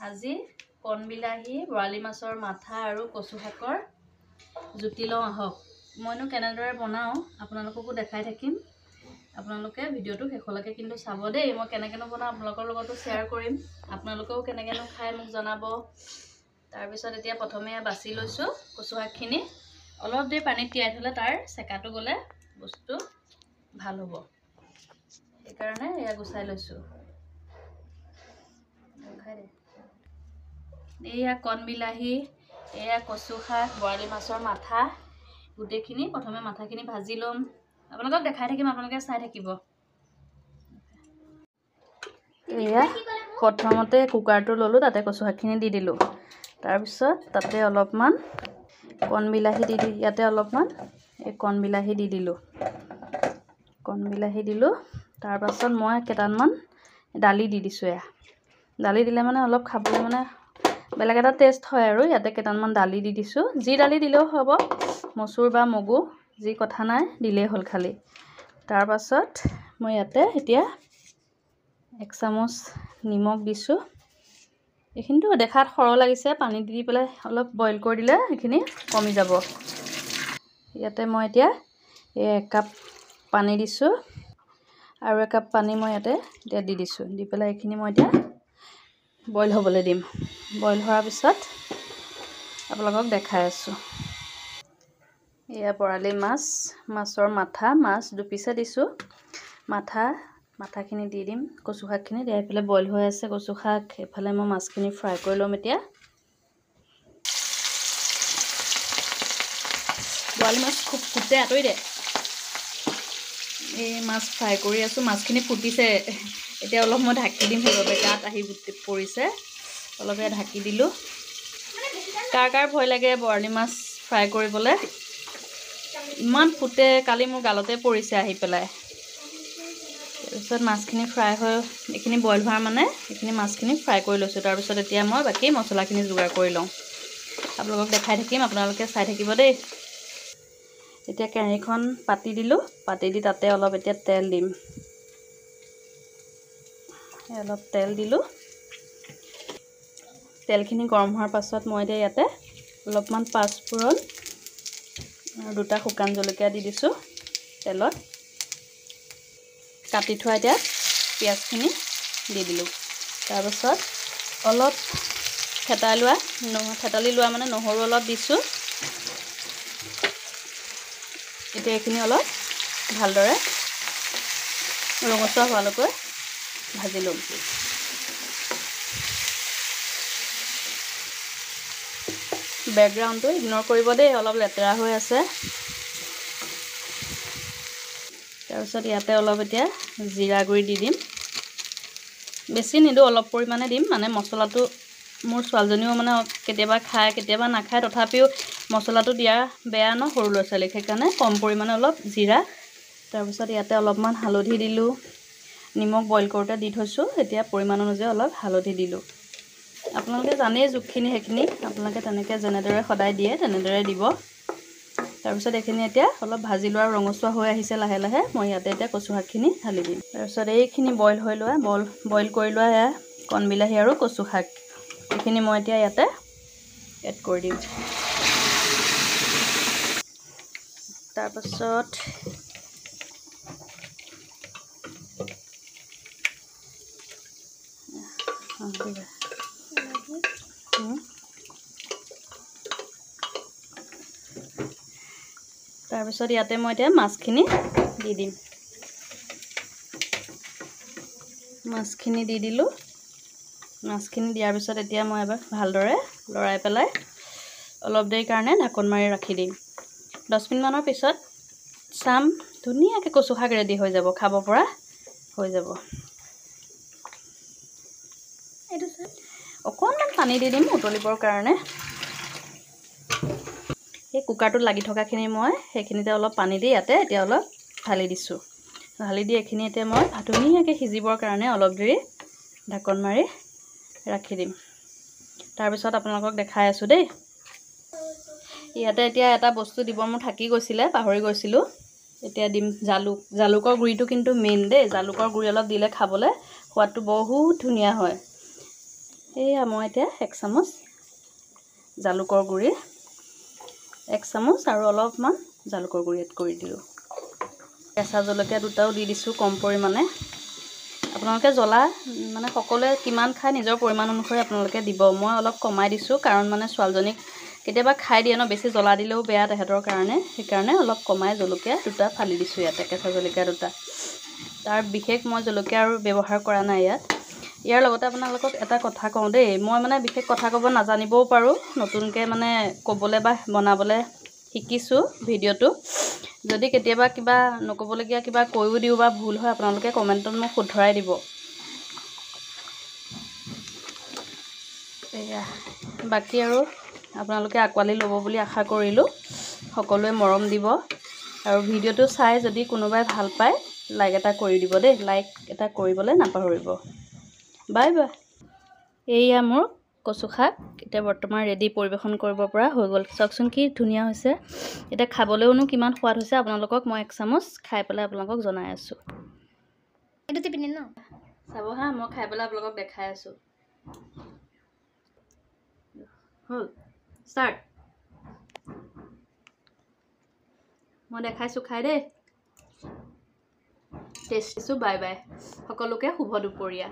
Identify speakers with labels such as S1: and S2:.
S1: আজি কণ বিলাহী, বৰালি মাছৰ মাথা আৰু কচু শাকৰ জুতি লওঁ আহক। মইনো কেনেদৰে বনাওঁ আপোনালোককো দেখাই থাকিম। আপোনালোকে ভিডিঅ'টো শেষলৈকে কিন্তু চাব দেই। মই কেনেকৈনো বনাওঁ আপোনালোকৰ লগতো শ্বেয়াৰ কৰিম। আপোনালোকেও কেনেকৈনো খাই মোক জনাব। তাৰপিছত এতিয়া প্ৰথমে বাছি লৈছোঁ কচু শাকখিনি। অলপ দেৰি পানীত তিয়াই থ'লে তাৰ চেকাটো গ'লে বস্তু ভাল হ'ব। সেইকাৰণে এয়া গুচাই লৈছোঁ। এয়া কণ বিলাহী, এয়া কচু শাক, বৰালি মাছৰ মাথা, গোটেইখিনি প্ৰথমে মাথাখিনি ভাজি ল'ম। আপোনালোকক দেখাই থাকিম, আপোনালোকে চাই থাকিব। এয়া প্ৰথমতে কুকাৰটো ল'লোঁ, তাতে কচু শাকখিনি দি দিলোঁ। তাৰপিছত তাতে অলপমান কণ বিলাহী দি ইয়াতে অলপমান এই কণ বিলাহী দি দিলোঁ। কণ বিলাহী দিলোঁ। তাৰপাছত মই কেইটামান দালি দি দিছোঁ। এয়া দালি দিলে মানে অলপ খাবলৈ মানে বেলেগ এটা টেষ্ট হয় আৰু ইয়াতে কেইটামান দালি দি দিছোঁ। যি দালি দিলেও হ'ব, মচুৰ বা মগু, যি কথা নাই, দিলেই হ'ল খালি। তাৰপাছত মই ইয়াতে এতিয়া 1 চামুচ নিমখ দিছোঁ। এইখিনিতো দেখাত সৰহ লাগিছে, পানী দি পেলাই অলপ বইল কৰি দিলে এইখিনি কমি যাব। ইয়াতে মই এতিয়া 1 কাপ পানী দিছোঁ আৰু 1 কাপ পানী মই ইয়াতে এতিয়া দি দিছোঁ। দি পেলাই এইখিনি মই এতিয়া বইল হ'বলৈ দিম। বইল হোৱাৰ পিছত আপোনালোকক দেখাই আছোঁ। এয়া বৰালি মাছ, মাছৰ মাথা, মাছ 2 পিচে দিছোঁ। মাথাখিনি দি দিম। কচু শাকখিনি দি পেলাই বইল হৈ আছে কচু শাক। এইফালে মই মাছখিনি ফ্ৰাই কৰি ল'ম এতিয়া। বৰালি মাছ খুব ফুটে, আঁতৰি দে। এই মাছ ফ্ৰাই কৰি আছোঁ। মাছখিনি ফুটিছে। এতিয়া অলপ মই ঢাকি দিম, সেইবাবে গাত আহি পৰিছে। অলপ ঢাকি দিলোঁ। কাৰ ভয় লাগে বৰালি মাছ ফ্ৰাই কৰিবলৈ। ইমান ফুটে, কালি মোৰ গালতে পৰিছে আহি পেলাই। তাৰপিছত মাছখিনি ফ্ৰাই হৈ এইখিনি বইল হোৱাৰ মানে এইখিনি মাছখিনি ফ্ৰাই কৰি লৈছোঁ। তাৰপিছত এতিয়া মই বাকী মছলাখিনি যোগাৰ কৰি লওঁ। আপোনালোকক দেখাই থাকিম, আপোনালোকে চাই থাকিব দেই। এতিয়া কেৰাহীখন পাতি দিলোঁ। পাতি দি তাতে অলপ এতিয়া তেল দিম। অলপ তেল দিলোঁ। তেলখিনি গৰম হোৱাৰ পাছত মই এতিয়া ইয়াতে অলপমান পাঁচফোৰণ আৰু 2টা শুকান জলকীয়া দি দিছোঁ তেলত। কাটি থোৱা এতিয়া পিঁয়াজখিনি দি দিলোঁ। তাৰপাছত অলপ থেতালি লোৱা মানে নহৰু অলপ দিছোঁ। এতিয়া এইখিনি অলপ ভালদৰে ৰঙচুৱা হোৱালৈকে ভাজি ল'ম। বেকগ্ৰাউণ্ডটো ইগন'ৰ কৰিব দেই, অলপ লেতেৰা হৈ আছে। তাৰপিছত ইয়াতে অলপ এতিয়া জিৰা গুড়ি দি দিম। বেছি নিদিওঁ, অলপ পৰিমাণে দিম। মানে মছলাটো মোৰ ছোৱালীজনীও মানে কেতিয়াবা খায়, কেতিয়াবা নাখায়। তথাপিও মছলাটো দিয়া বেয়া ন সৰু ল'ৰা ছোৱালীক, সেইকাৰণে কম পৰিমাণে অলপ জিৰা। তাৰপিছত ইয়াতে অলপমান হালধি দিলোঁ। নিমখ বইল কৰোঁতে দি থৈছোঁ। এতিয়া পৰিমাণ অনুযায়ী অলপ হালধি দিলোঁ। আপোনালোকে জানেই জোখখিনি, সেইখিনি আপোনালোকে তেনেকৈ যেনেদৰে সদায় দিয়ে তেনেদৰে দিব। তাৰপিছত এইখিনি এতিয়া অলপ ভাজি লোৱা ৰঙচুৱা হৈ আহিছে লাহে লাহে। মই ইয়াতে এতিয়া কচু শাকখিনি ঢালি দিম। তাৰপিছত এইখিনি বইল কৰি লোৱা এয়া কণ বিলাহী আৰু কচু শাক, এইখিনি মই এতিয়া ইয়াতে এড কৰি দিম। তাৰপাছত ইয়াতে মই এতিয়া মাছখিনি দি দিম। মাছখিনি দি দিলোঁ। মাছখিনি দিয়াৰ পিছত এতিয়া মই এবাৰ ভালদৰে লৰাই পেলাই অলপ দেৰিৰ কাৰণে ঢাকোন মাৰি ৰাখি দিম। 10 মিনিটমানৰ পিছত চাম, ধুনীয়াকৈ কচু শাক ৰেডি হৈ যাব, খাব পৰা হৈ যাব। অকণমান পানী দি দিম উতলিবৰ কাৰণে। সেই কুকাৰটোত লাগি থকাখিনি মই সেইখিনিতে অলপ পানী দি ইয়াতে এতিয়া অলপ ঢালি দিছোঁ। ঢালি দি এইখিনি এতিয়া মই ধুনীয়াকৈ সিজিবৰ কাৰণে অলপ দেৰি ঢাকোন মাৰি ৰাখি দিম। তাৰপিছত আপোনালোকক দেখাই আছোঁ দেই। ইয়াতে এতিয়া এটা বস্তু দিব মোৰ থাকি গৈছিলে, পাহৰি গৈছিলোঁ। এতিয়া দিম জালুকৰ গুড়িটো কিন্তু মেইন দেই। জালুকৰ গুড়ি অলপ দিলে খাবলৈ সোৱাদটো বহুত ধুনীয়া হয়। এয়া মই এতিয়া 1 চামুচ জালুকৰ গুড়ি 1 চামুচ আৰু অলপমান জালুকৰ গুড়ি এড কৰি দিলোঁ। কেঁচা জলকীয়া দুটাও দি দিছোঁ কম পৰিমাণে। আপোনালোকে জ্বলা মানে সকলোৱে কিমান খায় নিজৰ পৰিমাণ অনুসৰি আপোনালোকে দিব। মই অলপ কমাই দিছোঁ কাৰণ মানে ছোৱালীজনীক কেতিয়াবা খাই দিয়ে ন, বেছি জ্বলা দিলেও বেয়া তেহেঁতৰ কাৰণে, সেইকাৰণে অলপ কমাই জলকীয়া দুটা ফালি দিছোঁ ইয়াতে, কেঁচা জলকীয়া দুটা। তাৰ বিশেষ মই জলকীয়া আৰু ব্যৱহাৰ কৰা নাই ইয়াত। ইয়াৰ লগতে আপোনালোকক এটা কথা কওঁ দেই, মই মানে বিশেষ কথা ক'ব নাজানিবও পাৰোঁ, নতুনকৈ মানে ক'বলৈ বা বনাবলৈ শিকিছোঁ ভিডিঅ'টো। যদি কেতিয়াবা কিবা নক'বলগীয়া কিবা কৈও দিওঁ বা ভুল হয় আপোনালোকে কমেণ্টত মোক শুধৰাই দিব। এয়া বাকী আৰু আপোনালোকে আঁকোৱালি ল'ব বুলি আশা কৰিলোঁ। সকলোৱে মৰম দিব আৰু ভিডিঅ'টো চাই যদি কোনোবাই ভাল পায় লাইক এটা কৰি দিব দেই, লাইক এটা কৰিবলৈ নাপাহৰিব। Bye bye. এইয়া মোৰ কচু শাক এতিয়া বৰ্তমান ৰেডি, পৰিৱেশন কৰিব পৰা হৈ গ'ল। চাওকচোন কি ধুনীয়া হৈছে। এতিয়া খাবলৈওনো কিমান সোৱাদ হৈছে আপোনালোকক মই 1 চামুচ খাই পেলাই আপোনালোকক জনাই আছোঁ।
S2: এইটো টিপিনে ন
S1: চাব হা, মই খাই পেলাই আপোনালোকক দেখাই আছোঁ। হ'ল ষ্টাৰ্ট। মই দেখাইছোঁ খাই দেই। টেষ্ট দিছোঁ। বাই বাই সকলোকে, শুভ দুপৰীয়া।